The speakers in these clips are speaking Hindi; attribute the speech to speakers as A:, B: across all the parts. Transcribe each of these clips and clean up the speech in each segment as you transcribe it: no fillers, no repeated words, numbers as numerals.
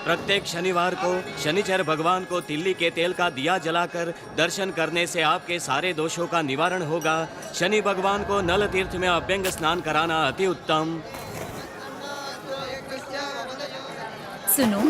A: प्रत्येक शनिवार को शनिचर भगवान को तिल्ली के तेल का दिया जलाकर दर्शन करने से आपके सारे दोषों का निवारण होगा। शनि भगवान को नल तीर्थ में अभ्यंग स्नान कराना अति उत्तम।
B: सुनो,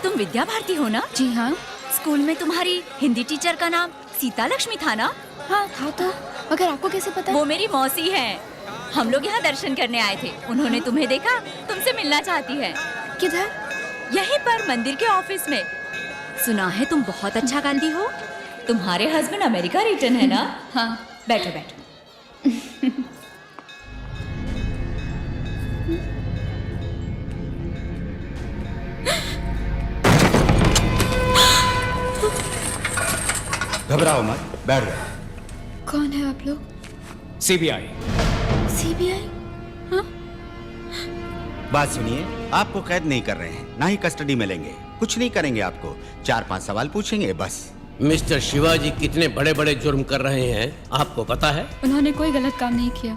B: तुम विद्या भारती हो ना?
C: जी हाँ।
B: स्कूल में तुम्हारी हिंदी टीचर का नाम सीता लक्ष्मी था ना?
C: हाँ था तो, मगर आपको कैसे पता?
B: वो मेरी मौसी है। हम लोग यहाँ दर्शन करने आए थे। उन्होंने तुम्हें देखा, तुमसे मिलना चाहती है।
C: किधर?
B: यहीं पर मंदिर के ऑफिस में। सुना है तुम बहुत अच्छा गाती हो। तुम्हारे हस्बैंड अमेरिका रिटर्न है ना? हाँ, बैठो बैठो।
D: घबराओ मत, बैठ जाओ।
C: कौन है आप लोग?
E: सीबीआई।
C: सीबीआई? हाँ?
D: बात सुनिए, आपको कैद नहीं कर रहे हैं, ना ही कस्टडी में लेंगे। कुछ नहीं करेंगे आपको, 4-5 सवाल पूछेंगे बस।
F: मिस्टर शिवाजी कितने बड़े बड़े जुर्म कर रहे हैं आपको पता है?
C: उन्होंने कोई गलत काम नहीं किया।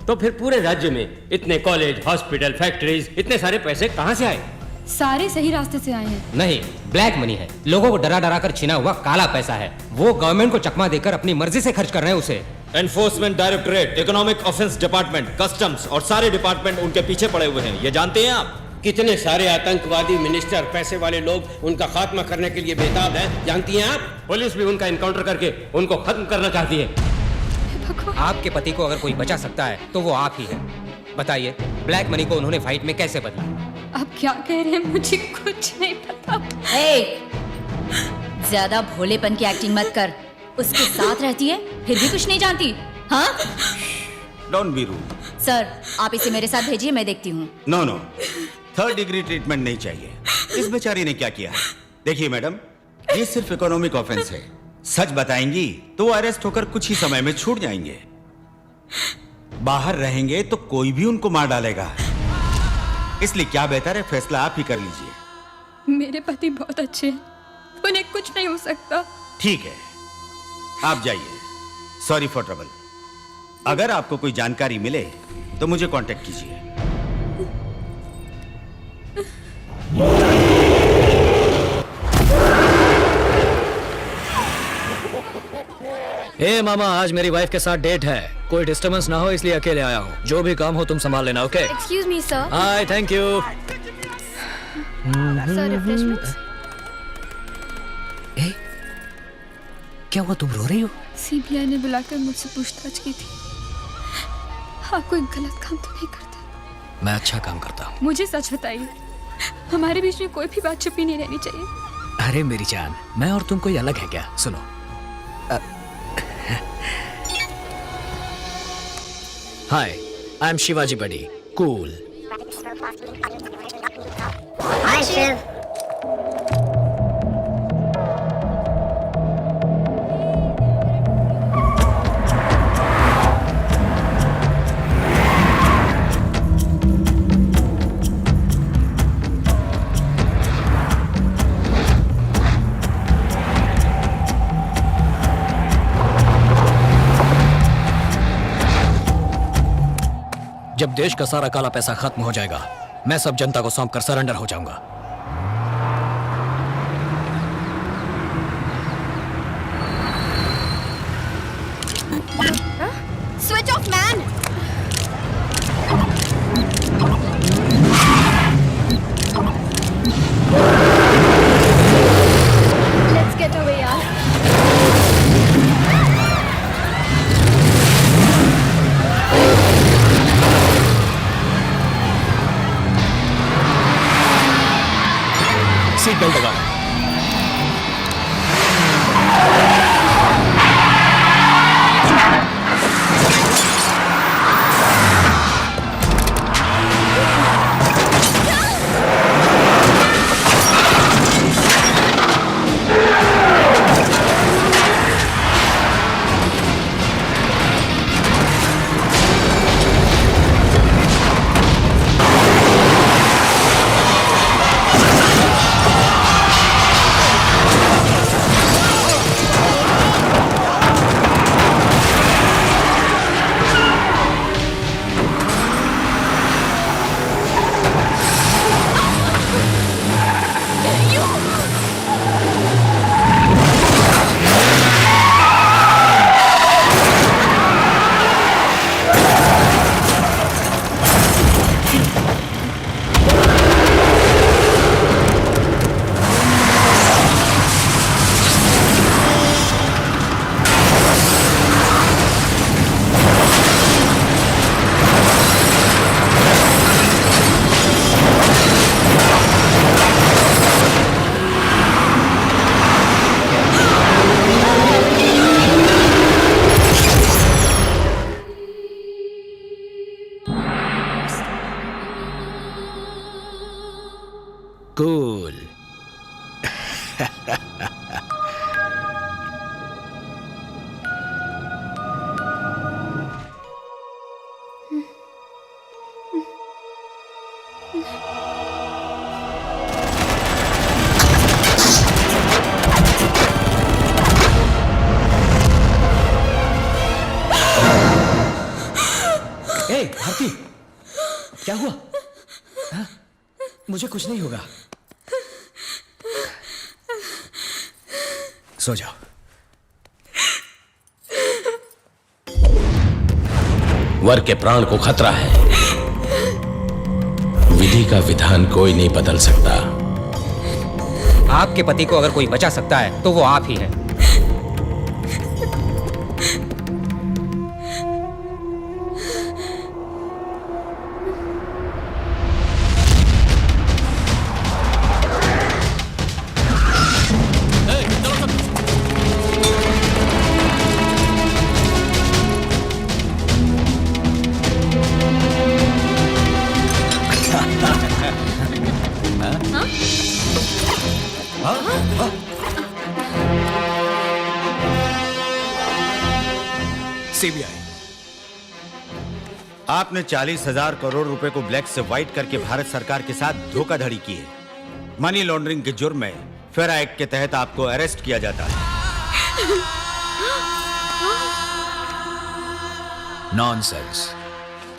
E: तो फिर पूरे राज्य में इतने कॉलेज, हॉस्पिटल, फैक्ट्रीज, इतने सारे पैसे कहाँ से आए?
C: सारे सही रास्ते से आए हैं।
G: नहीं, ब्लैक मनी है। लोगों को डरा डरा कर छीना हुआ काला पैसा है। वो गवर्नमेंट को चकमा देकर अपनी मर्जी से खर्च कर रहे हैं उसे।
H: Enforcement directorate, economic offence department, customs और सारे डिपार्टमेंट उनके पीछे पड़े हुए हैं। ये जानते हैं आप?
F: कितने सारे आतंकवादी, मिनिस्टर, पैसे वाले लोग उनका खात्मा करने के लिए बेताब हैं, जानती हैं आप?
E: पुलिस भी उनका इनकाउंटर करके उनको खत्म करना चाहती है।
G: आपके पति को अगर कोई बचा सकता है तो वो आप ही है। बताइए, ब्लैक मनी को उन्होंने फाइट में कैसे बदला?
C: आप क्या कह रहे हैं? मुझे कुछ नहीं पता।
B: ज्यादा भोलेपन की एक्टिंग मत कर। उसके साथ रहती है फिर भी कुछ नहीं जानती। हाँ?
D: Don't be rude.
B: सर, आप इसे मेरे साथ भेजिए, मैं देखती हूँ।
D: No no, 3rd degree treatment नहीं चाहिए। इस बेचारी ने क्या किया? देखिए मैडम, ये सिर्फ इकोनॉमिक ऑफेंस है। सच बताएंगी तो अरेस्ट होकर कुछ ही समय में छूट जाएंगे। बाहर रहेंगे तो कोई भी उनको मार डालेगा। इसलिए क्या बेहतर है, फैसला आप ही कर लीजिए।
C: मेरे पति बहुत अच्छे हैं, उन्हें कुछ नहीं हो सकता।
D: ठीक है, आप जाइए। Sorry for trouble. अगर आपको कोई जानकारी मिले तो मुझे कांटेक्ट कीजिए।
I: हे मामा, आज मेरी वाइफ के साथ डेट है। कोई डिस्टर्बेंस ना हो इसलिए अकेले आया हूँ। जो भी काम हो तुम संभाल लेना, okay?
C: Excuse me sir.
I: Hi, thank you.
C: Sir, refreshments.
I: क्या हुआ, तुम रो रही हो?
C: सीबीआई ने बुलाकर मुझसे पूछताछ की थी। आप कोई गलत काम तो नहीं करते?
I: मैं अच्छा काम करता हूँ।
C: मुझे सच बताइए, हमारे बीच में कोई भी बात छुपी नहीं रहनी चाहिए।
I: अरे मेरी जान, मैं और तुम कोई अलग है क्या? सुनो, hi, I am Shivaji buddy, cool.
J: Hi Shiv.
I: जब देश का सारा काला पैसा खत्म हो जाएगा, मैं सब जनता को सौंप कर सरेंडर हो जाऊंगा।
B: Switch off man.
C: Let's get away यार।
I: सीट बेल्ट लगाओ। कूल। ए, भारती, क्या हुआ? हाँ? मुझे कुछ नहीं होगा। सो जाओ।
K: वर के प्राण को खतरा है। विधि का विधान कोई नहीं बदल सकता।
G: आपके पति को अगर कोई बचा सकता है तो वो आप ही हैं।
I: सीबीआई।
D: आपने 40,000 करोड़ रुपए को ब्लैक से व्हाइट करके भारत सरकार के साथ धोखाधड़ी की है। मनी लॉन्ड्रिंग के जुर्म में फेरा एक्ट के तहत आपको अरेस्ट किया जाता है।
I: नॉनसेंस।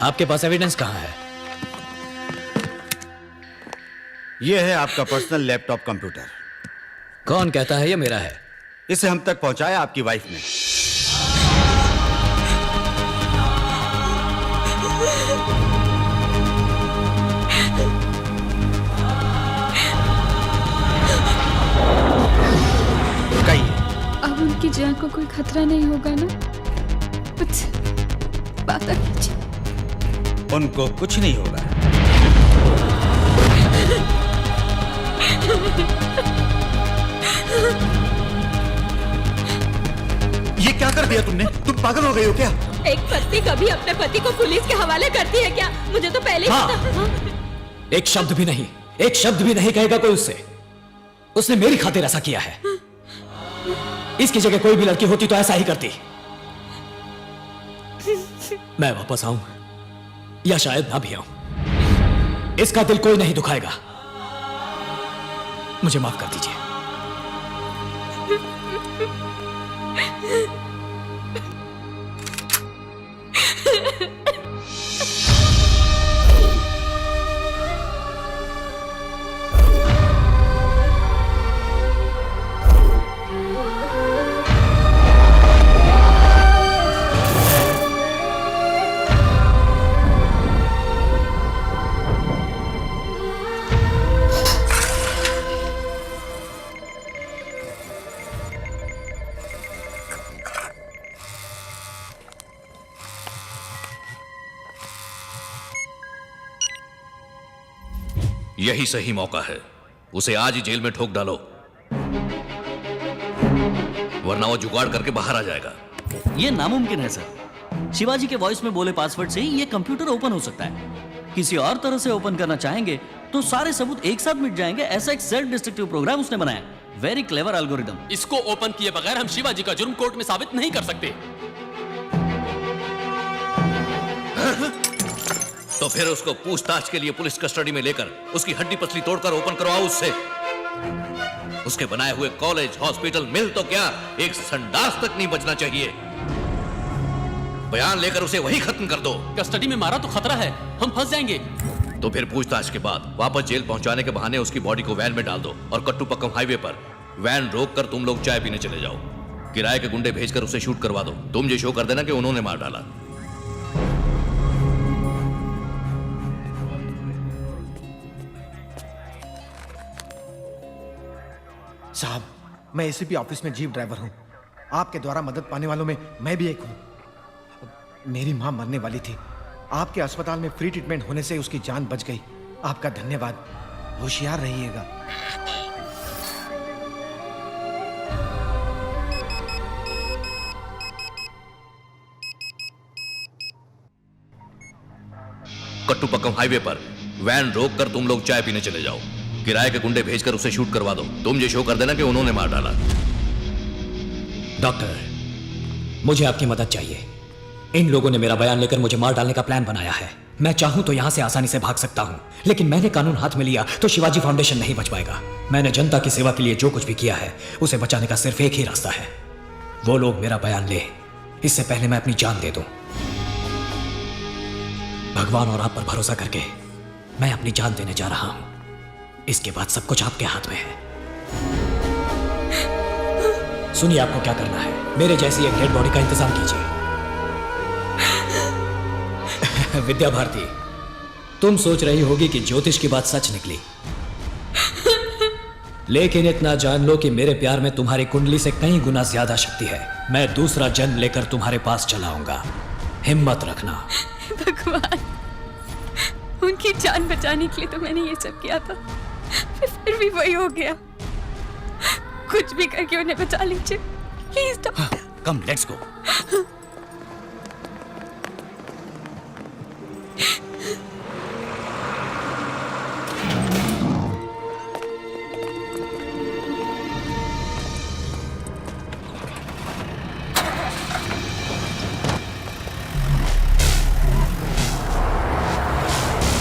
I: आपके पास एविडेंस कहां है?
D: यह है आपका पर्सनल लैपटॉप कंप्यूटर।
I: कौन कहता है ये मेरा है?
D: इसे हम तक पहुंचाया आपकी वाइफ ने।
C: अब उनकी जान को कोई खतरा नहीं होगा ना? कुछ बात कीजिए।
D: उनको कुछ नहीं होगा।
L: ये क्या कर दिया तुमने? तुम पागल हो गई हो क्या?
B: एक पत्नी कभी अपने पति को पुलिस के हवाले करती है क्या? मुझे तो पहले ही पता।
I: एक शब्द भी नहीं, एक शब्द भी नहीं कहेगा कोई उससे। उसने मेरी खातिर ऐसा किया है। इसकी जगह कोई भी लड़की होती तो ऐसा ही करती। मैं वापस आऊं या शायद ना भी आऊं, इसका दिल कोई नहीं दुखाएगा। मुझे माफ कर दीजिए।
K: यही सही मौका है। उसे आज ही जेल में ठोक डालो, वरना वो जुगाड़ करके बाहर आ जाएगा।
M: ये नामुमकिन है सर। शिवाजी के वॉइस में बोले पासवर्ड से ही ये कंप्यूटर ओपन हो सकता है। किसी और तरह से ओपन करना चाहेंगे तो सारे सबूत एक साथ मिट जाएंगे। ऐसा एक सेल्फ डिस्ट्रक्टिव प्रोग्राम उसने बनाया। Very clever algorithm.
N: इसको ओपन किए बगैर हम शिवाजी का जुर्म कोर्ट में साबित नहीं कर सकते।
K: तो फिर उसको पूछताछ के लिए पुलिस कस्टडी में लेकर उसकी हड्डी पसली तोड़कर ओपन करवाओ उससे। उसके बनाए हुए कॉलेज, हॉस्पिटल, मिल तो क्या, एक संडास तक नहीं बचना चाहिए। बयान लेकर उसे वही खत्म कर दो।
N: कस्टडी में मारा तो खतरा है, हम फंस जाएंगे।
K: तो फिर पूछताछ के बाद वापस जेल पहुंचाने के बहाने उसकी बॉडी को वैन में डाल दो और कट्टुपक्कम हाईवे पर वैन रोककर तुम लोग चाय पीने चले जाओ। किराए के गुंडे भेजकर उसे शूट करवा दो। तुम ये शो कर देना कि उन्होंने मार डाला।
L: साहब, मैं एसीपी ऑफिस में जीप ड्राइवर हूं। आपके द्वारा मदद पाने वालों में मैं भी एक हूं। मेरी मां मरने वाली थी। आपके अस्पताल में फ्री ट्रीटमेंट होने से उसकी जान बच गई। आपका धन्यवाद। होशियार रहिएगा।
K: कट्टुपक्कम हाईवे पर वैन रोककर तुम लोग चाय पीने चले जाओ। किराए के गुंडे भेजकर उसे शूट करवा दो। तुम ये शो कर देना कि उन्होंने मार डाला।
I: डॉक्टर, मुझे आपकी मदद चाहिए। इन लोगों ने मेरा बयान लेकर मुझे मार डालने का प्लान बनाया है। मैं चाहूं तो यहां से आसानी से भाग सकता हूं, लेकिन मैंने कानून हाथ में लिया तो शिवाजी फाउंडेशन नहीं बच पाएगा। मैंने जनता की सेवा के लिए जो कुछ भी किया है उसे बचाने का सिर्फ एक ही रास्ता है, वो लोग मेरा बयान ले, इससे पहले मैं अपनी जान दे दूं। भगवान और आप पर भरोसा करके मैं अपनी जान देने जा रहा हूं। इसके बाद सब कुछ आपके हाथ में है। सुनिए, आपको क्या करना है, मेरे जैसी एक डेड बॉडी का इंतजाम कीजिए। विद्या भारती, तुम सोच रही होगी कि ज्योतिष की बात सच निकली, लेकिन इतना जान लो कि मेरे प्यार में तुम्हारी कुंडली से कई गुना ज्यादा शक्ति है। मैं दूसरा जन्म लेकर तुम्हारे पास चला आऊंगा, हिम्मत रखना।
C: भगवान, उनकी जान बचाने के लिए तो मैंने ये सब किया था, फिर भी वही हो गया। कुछ भी करके उन्हें बचा लीजिए प्लीज।
I: Come, let's go.